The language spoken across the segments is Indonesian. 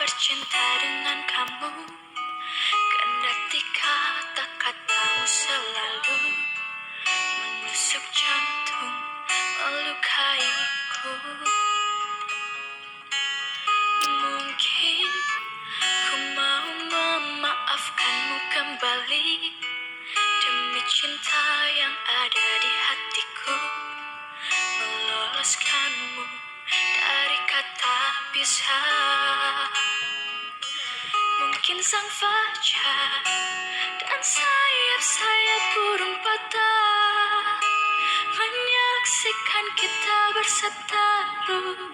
bercinta dengan kamu, kendati kata-katamu selalu menusuk jantung, melukaiku. Mungkin ku mau memaafkanmu kembali demi cinta yang ada di hatiku, meloloskanmu dari kata pisah. Mungkin sang fajar dan sayap-sayap burung patah menyaksikan kita berseteru,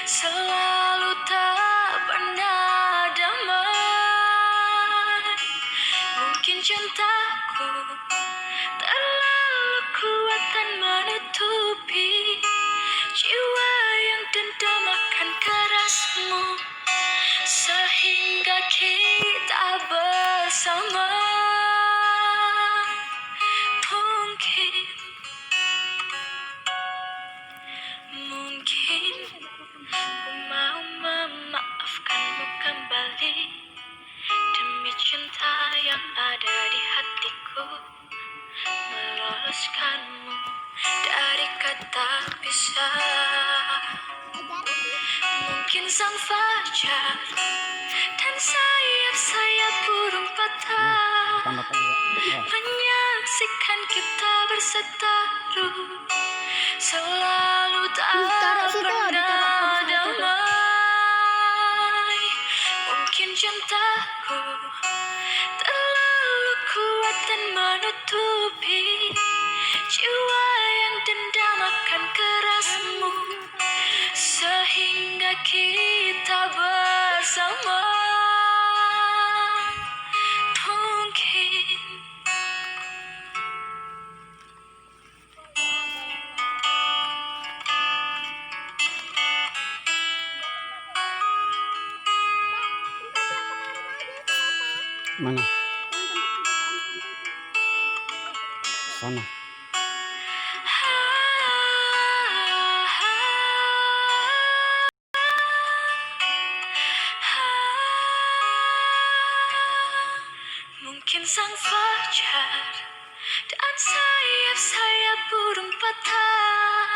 selalu tak pernah damai. Mungkin cintaku terlalu kuat dan menutupi jiwa yang dendam akan kerasmu, sehingga kita bersama. Mungkin ku mau memaafkanmu kembali demi cinta yang ada di hatiku, meloloskanmu dari kata pisah. Mungkin sang fajar dan sayap-sayap burung patah menyaksikan kita berseteru, selalu tak pernah damai. Mungkin cintaku terlalu kuat dan menutupi jiwa yang dendam akan kerasmu, sehingga kita bersama. Mungkin mana? Sana. Mungkin sang fajar dan sayap-sayap burung patah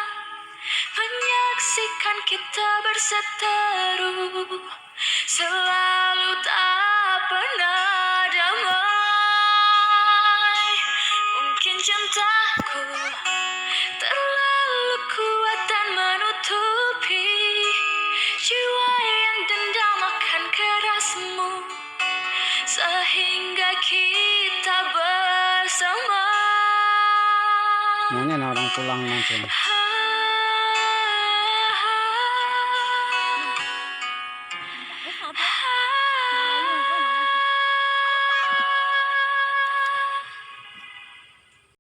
menyaksikan kita berseteru, selalu tak pernah damai. Mungkin cintaku terlalu kuat dan menutupi jiwa yang dendam akan kerasmu, sehingga kita bersama. Maunya orang pulang mancing.